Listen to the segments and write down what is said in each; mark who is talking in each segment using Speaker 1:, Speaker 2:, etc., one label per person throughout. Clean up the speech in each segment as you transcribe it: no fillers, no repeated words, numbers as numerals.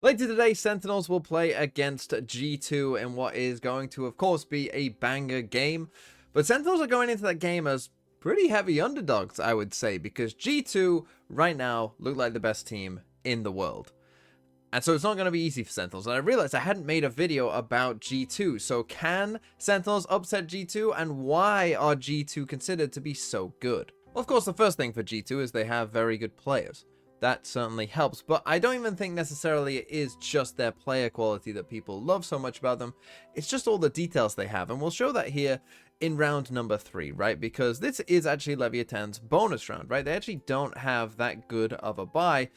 Speaker 1: Later today, Sentinels will play against G2 in what is going to, of course, be a banger game. But Sentinels are going into that game as pretty heavy underdogs, I would say, because G2 right now look like the best team in the world. And so it's not going to be easy for Sentinels. And I realized I hadn't made a video about G2. So can Sentinels upset G2? And why are G2 considered to be so good? Well, of course, the first thing for G2 is they have very good players. That certainly helps, but I don't even think necessarily it is just their player quality that people love so much about them. It's just all the details they have, and we'll show that here in round number 3, right? Because this is actually Leviathan's bonus round, right? They actually don't have that good of a buy,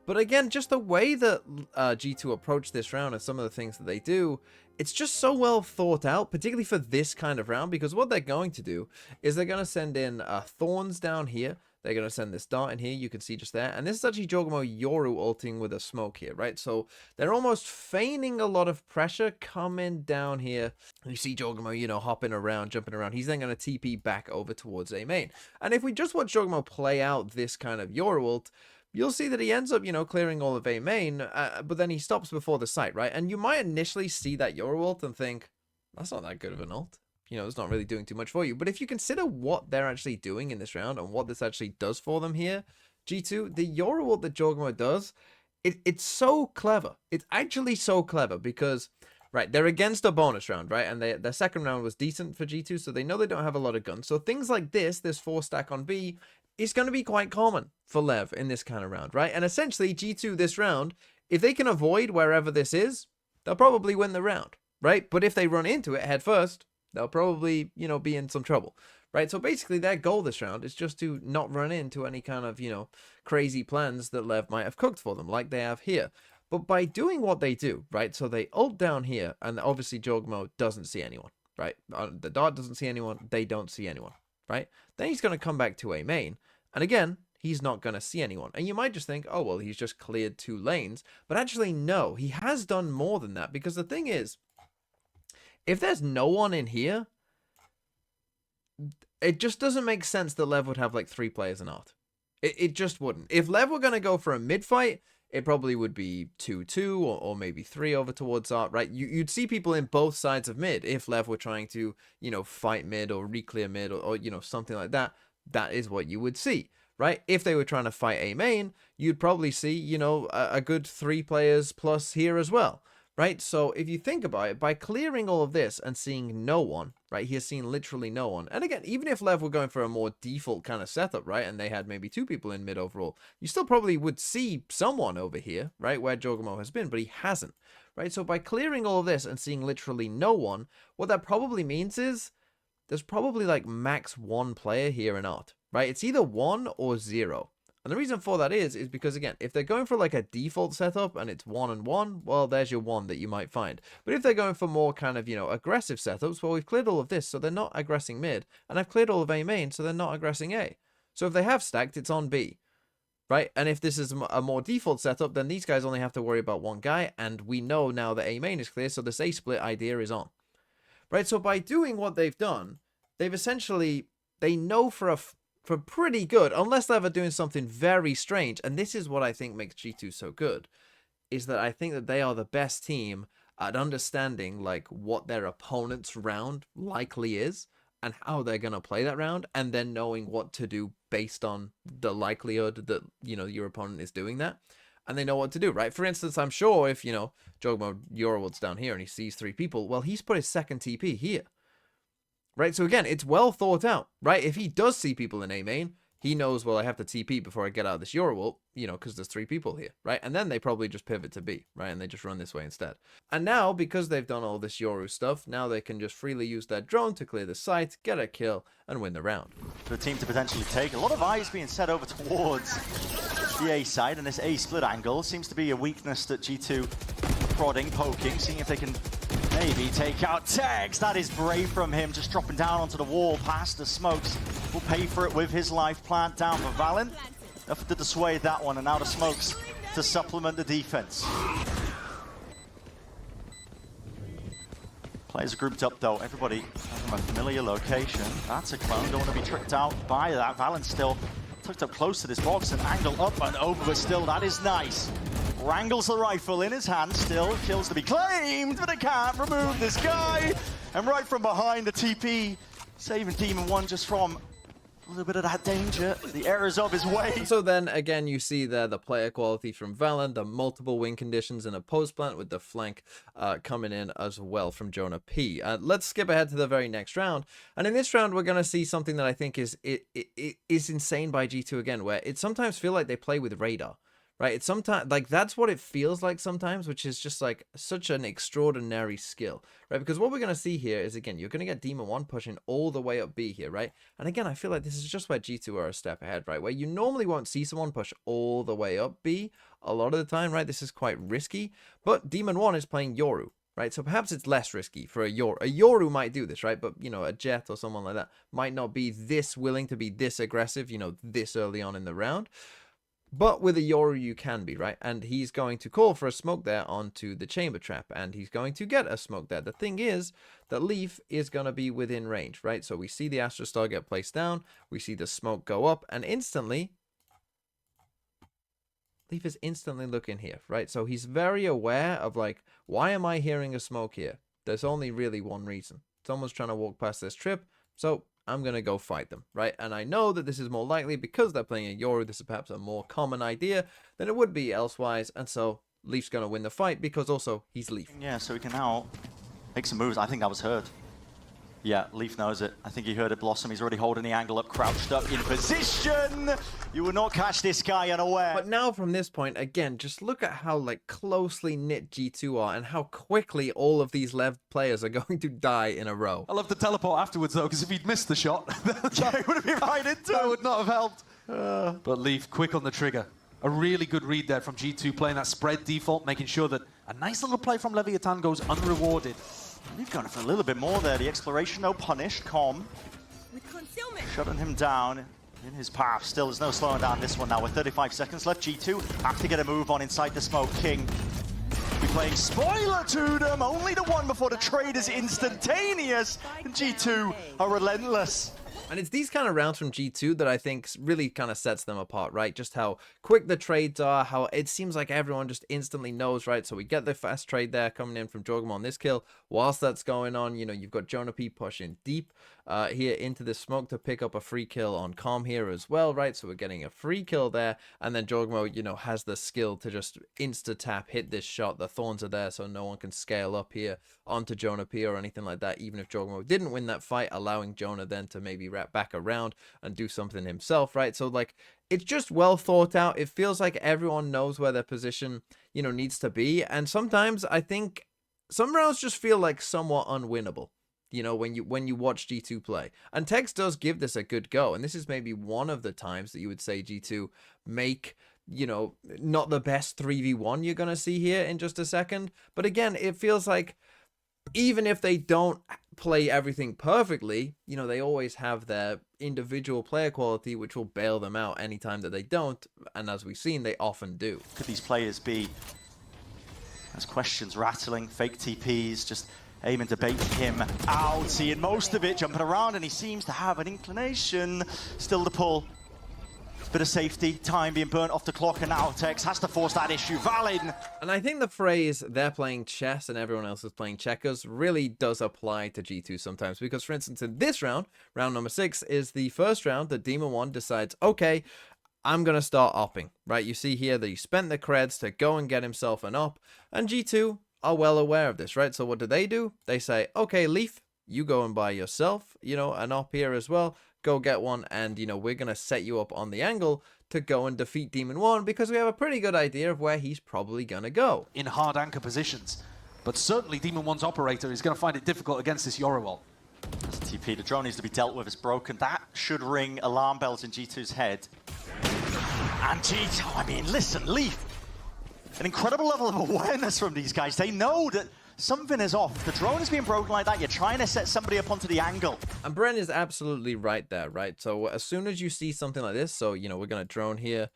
Speaker 1: but again, just the way that G2 approach this round and some of the things that they do, it's just so well thought out, particularly for this kind of round, because what they're going to do is they're going to send in Thorns down here. They're going to send this dart in here, you can see just there. And this is actually Jogamo Yoru ulting with a smoke here, right? So they're almost feigning a lot of pressure coming down here. You see Jogamo, you know, hopping around, jumping around. He's then going to TP back over towards A main. And if we just watch Jogamo play out this kind of Yoru ult, you'll see that he ends up, you know, clearing all of A main, but then he stops before the site, right? And you might initially see that Yoru ult and think, that's not that good of an ult. You know, it's not really doing too much for you. But if you consider what they're actually doing in this round and what this actually does for them here, G2, the Yoru ult that Jogamo does, it's so clever. It's actually so clever because, right, they're against a bonus round, right? And their second round was decent for G2, so they know they don't have a lot of guns. So things like this 4-stack on B, is going to be quite common for Lev in this kind of round, right? And essentially, G2 this round, if they can avoid wherever this is, they'll probably win the round, right? But if they run into it head first, they'll probably, you know, be in some trouble, right? So basically their goal this round is just to not run into any kind of, you know, crazy plans that Lev might have cooked for them like they have here. But by doing what they do, right? So they ult down here and obviously Jogamo doesn't see anyone, right? The dart doesn't see anyone. They don't see anyone, right? Then he's going to come back to A main. And again, he's not going to see anyone. And you might just think, oh, well, he's just cleared 2 lanes. But actually, no, he has done more than that because the thing is, if there's no one in here, it just doesn't make sense that Lev would have like 3 players in art. It just wouldn't. If Lev were going to go for a mid fight, it probably would be 2-2 or maybe 3 over towards art, right? You'd see people in both sides of mid if Lev were trying to, you know, fight mid or re-clear mid or, you know, something like that. That is what you would see, right? If they were trying to fight A main, you'd probably see, you know, a good 3 players plus here as well. Right, so if you think about it, by clearing all of this and seeing no one, right, he has seen literally no one. And again, even if Lev were going for a more default kind of setup, right, and they had maybe 2 people in mid overall, you still probably would see someone over here, right, where Jogamo has been, but he hasn't, right? So by clearing all of this and seeing literally no one, what that probably means is there's probably like max 1 player here in art, right? It's either 1 or 0. And the reason for that is because, again, if they're going for like a default setup and it's 1 and 1, well, there's your 1 that you might find. But if they're going for more kind of, you know, aggressive setups, well, we've cleared all of this, so they're not aggressing mid. And I've cleared all of A main, so they're not aggressing A. So if they have stacked, it's on B, right? And if this is a more default setup, then these guys only have to worry about 1 guy. And we know now that A main is clear, so this A split idea is on, right? So by doing what they've done, they've essentially, they know for pretty good, unless they're ever doing something very strange, and this is what I think makes G2 so good, is that I think that they are the best team at understanding like what their opponent's round likely is and how they're going to play that round, and then knowing what to do based on the likelihood that, you know, your opponent is doing that, and they know what to do, right? For instance, I'm sure if, you know, Jogamo Yoruwald's down here and he sees 3 people, well, he's put his second TP here. Right, so again, it's well thought out, right? If he does see people in A main, he knows, well, I have to TP before I get out of this Yoru ult, you know, because there's 3 people here, right? And then they probably just pivot to B, right? And they just run this way instead. And now, because they've done all this Yoru stuff, now they can just freely use their drone to clear the site, get a kill, and win the round.
Speaker 2: For the team to potentially take, a lot of eyes being set over towards the A side, and this A split angle seems to be a weakness that G2 prodding, poking, seeing if they can maybe take out Tex. That is brave from him, just dropping down onto the wall past the smokes. Will pay for it with his life plant down for Valen. Enough to dissuade that one, and now the smokes to supplement the defense. Players are grouped up though, everybody from a familiar location. That's a clone, don't want to be tricked out by that. Valen still tucked up close to this box and angle up and over, but still that is nice. wrangles the rifle in his hand, still kills to be claimed, but it can't remove this guy. And right from behind, the TP saving Demon One just from a little bit of that danger, the errors of his way.
Speaker 1: So then again, you see there the player quality from Valorant, the multiple win conditions in a post plant with the flank coming in as well from Jonah P. Let's skip ahead to the very next round, and in this round we're going to see something that I think is insane by G2 again, where it sometimes feel like they play with radar. Right, it's sometimes like that's what it feels like sometimes, which is just like such an extraordinary skill, right? Because what we're gonna see here is, again, you're gonna get Demon One pushing all the way up B here, right? And again, I feel like this is just where G2 are a step ahead, right? Where you normally won't see someone push all the way up B a lot of the time, right? This is quite risky, but Demon One is playing Yoru, right? So perhaps it's less risky for a Yoru. A Yoru might do this, right? But, you know, a Jet or someone like that might not be this willing to be this aggressive, you know, this early on in the round. But with a Yoru, you can be, right? And he's going to call for a smoke there onto the chamber trap, and he's going to get a smoke there. The thing is that Leaf is going to be within range, right? So we see the Astra Star get placed down, we see the smoke go up, and instantly, Leaf is instantly looking here, right? So he's very aware of, like, why am I hearing a smoke here? There's only really one reason. Someone's trying to walk past this trip, so I'm going to go fight them, right? And I know that this is more likely because they're playing a Yoru. This is perhaps a more common idea than it would be elsewise. And so Leaf's going to win the fight because also he's Leaf.
Speaker 2: Yeah, so he can now make some moves. I think that was heard. Yeah, Leaf knows it. I think he heard it blossom. He's already holding the angle up, crouched up in position. You will not catch this guy unaware.
Speaker 1: But now from this point, again, just look at how like closely knit G2 are and how quickly all of these Lev players are going to die in a row.
Speaker 3: I love the teleport afterwards though, because if he'd missed the shot,
Speaker 2: it would have been right into
Speaker 3: that would not have helped. But Leaf, quick on the trigger. A really good read there from G2, playing that spread default, making sure that a nice little play from Leviathan goes unrewarded.
Speaker 2: We've gone for a little bit more there. The exploration, no punished. Calm. Shutting him down in his path. Still, there's no slowing down this one now. With 35 seconds left, G2 have to get a move on inside the smoke. King be playing spoiler to them. Only the one before the trade is instantaneous. And G2 are relentless.
Speaker 1: And it's these kind of rounds from G2 that I think really kind of sets them apart, right? Just how quick the trades are, how it seems like everyone just instantly knows, right? So we get the fast trade there coming in from Jorgum on this kill. Whilst that's going on, you know, you've got Jonah P pushing deep here into the smoke to pick up a free kill on Calm here as well, right? So we're getting a free kill there. And then Jorgum, you know, has the skill to just insta-tap, hit this shot. The thorns are there, so no one can scale up here onto Jonah P or anything like that, even if Jorgum didn't win that fight, allowing Jonah then to maybe wrap back around and do something himself, right? So like it's just well thought out. It feels like everyone knows where their position, you know, needs to be. And sometimes I think some rounds just feel like somewhat unwinnable, you know, when you watch G2 play. And Tex does give this a good go, and this is maybe one of the times that you would say G2 make, you know, not the best 3v1 you're gonna see here in just a second. But again, it feels like even if they don't play everything perfectly, you know, they always have their individual player quality, which will bail them out anytime that they don't. And as we've seen, they often do.
Speaker 2: Could these players be, as questions rattling, fake TPs, just aiming to bait him out, seeing most of it, jumping around, and he seems to have an inclination still to pull. Bit of safety, time being burnt off the clock, and now Tex has to force that issue valid.
Speaker 1: And I think the phrase, they're playing chess and everyone else is playing checkers, really does apply to G2 sometimes. Because, for instance, in this round, round number 6, is the first round that Demon One decides, okay, I'm going to start opping, right? You see here that he spent the creds to go and get himself an op, and G2 are well aware of this, right? So what do? They say, okay, Leaf, you go and buy yourself, you know, an op here as well. Go get one, and you know, we're gonna set you up on the angle to go and defeat Demon One because we have a pretty good idea of where he's probably gonna go
Speaker 3: in hard anchor positions. But certainly Demon One's operator is going to find it difficult against this Yoru ult.
Speaker 2: As the TP, the drone needs to be dealt with. It's broken. That should ring alarm bells in G2's head. And G2, I mean, listen, Leaf, an incredible level of awareness from these guys. They know that something is off. The drone is being broken like that. You're trying to set somebody up onto the angle.
Speaker 1: And Bren is absolutely right there, right? So as soon as you see something like this, so, you know, we're going to drone here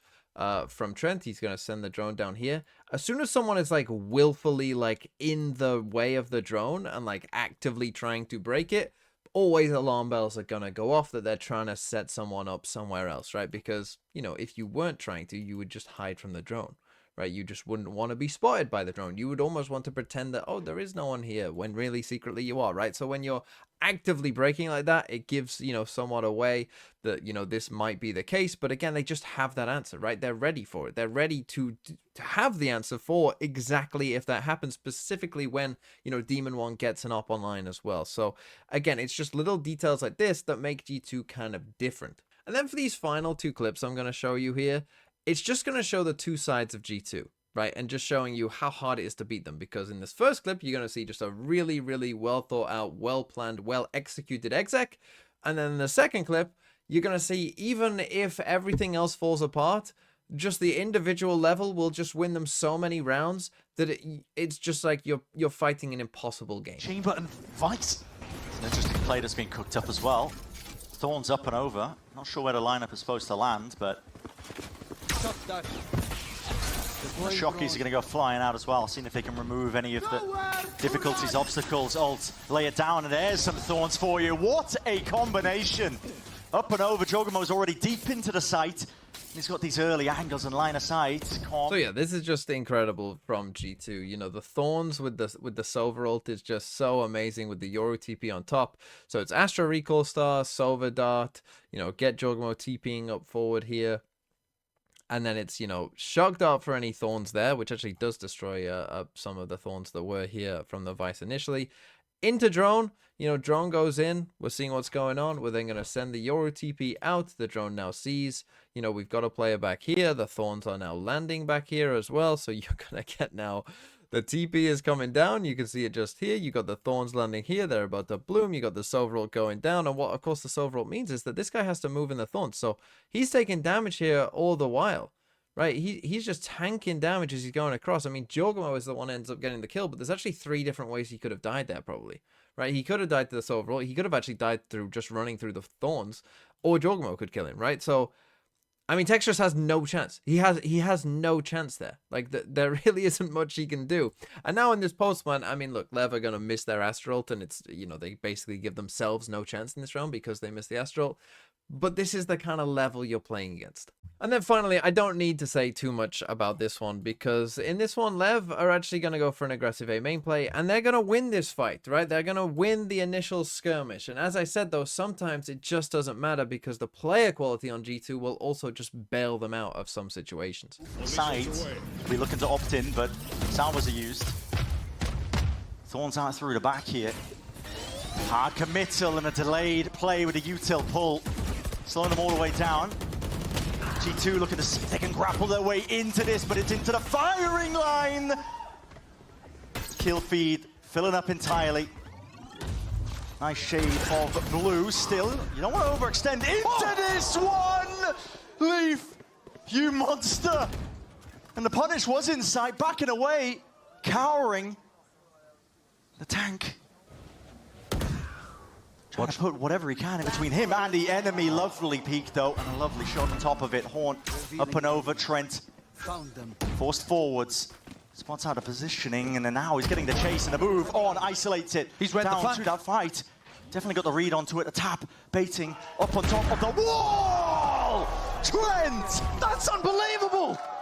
Speaker 1: from Trent. He's going to send the drone down here. As soon as someone is like willfully like in the way of the drone and like actively trying to break it, always alarm bells are going to go off that they're trying to set someone up somewhere else, right? Because, you know, if you weren't trying to, you would just hide from the drone. right? You just wouldn't want to be spotted by the drone. You would almost want to pretend that, oh, there is no one here, when really secretly you are, right? So when you're actively breaking like that, it gives, you know, somewhat away that, you know, this might be the case. But again, they just have that answer, right? They're ready for it. They're ready to have the answer for exactly if that happens, specifically when, you know, Demon One gets an op online as well. So again, it's just little details like this that make G2 kind of different. And then for these final two clips I'm going to show you here, it's just going to show the two sides of G2, right? And just showing you how hard it is to beat them. Because in this first clip, you're going to see just a really, really well thought out, well planned, well executed exec. And then in the second clip, you're going to see even if everything else falls apart, just the individual level will just win them so many rounds that it's just like you're fighting an impossible game.
Speaker 2: Chamber and Vice. It's an interesting play that's been cooked up as well. Thorns up and over. Not sure where the lineup is supposed to land, but the Shockies are going to go flying out as well, seeing if they can remove any of the difficulties, obstacles. Ult, lay it down, and there's some Thorns for you. What a combination! Up and over, Jogamo's already deep into the site. He's got these early angles and line of sight.
Speaker 1: So yeah, this is just incredible from G2. You know, the Thorns with the Sova ult is just so amazing with the Yoru TP on top. So it's Astra Recall Star, Sova Dart, you know, get Jogamo TPing up forward here. And then it's, you know, Shock Dart for any Thorns there, which actually does destroy some of the Thorns that were here from the Vice initially. Into Drone, you know, Drone goes in, we're seeing what's going on, we're then going to send the Yoru TP out, the Drone now sees, you know, we've got a player back here, the Thorns are now landing back here as well, so you're going to get now, the TP is coming down, you can see it just here, you got the Thorns landing here, they're about to bloom, you got the Sova ult going down, and what of course the Sova ult means is that this guy has to move in the Thorns, so he's taking damage here all the while. Right, he's just tanking damage as he's going across. I mean, Jogamo is the one who ends up getting the kill, but there's actually 3 different ways he could have died there, probably. Right, he could have died to this overall. He could have actually died through just running through the Thorns, or Jogamo could kill him, right? So, I mean, Textures has no chance. He has no chance there. Like, there really isn't much he can do. And now in this post-man, I mean, look, Lev are going to miss their Astral ult, and it's, you know, they basically give themselves no chance in this round because they missed the Astral ult. But this is the kind of level you're playing against. And then finally, I don't need to say too much about this one, because in this one, Lev are actually going to go for an aggressive A main play, and they're going to win this fight, right? They're going to win the initial skirmish. And as I said, though, sometimes it just doesn't matter, because the player quality on G2 will also just bail them out of some situations.
Speaker 2: Sides, we're looking to opt in, but salvos are used. Thorns out through the back here. Hard committal and a delayed play with a util pull. Slowing them all the way down. G2 looking to see if they can grapple their way into this, but it's into the firing line! Kill feed, filling up entirely. Nice shade of blue still. You don't want to overextend into this one! Leaf, you monster! And the punish was in sight, backing away, cowering. The tank. Trying to put whatever he can in between him and the enemy. Lovely peek though, and a lovely shot on top of it. Horn up and over, Trent forced forwards. Spots out of positioning, and then now he's getting the chase and the move on, isolates it.
Speaker 3: He's read
Speaker 2: down
Speaker 3: the
Speaker 2: through that fight. Definitely got the read onto it, the tap, baiting up on top of the wall! Trent! That's unbelievable!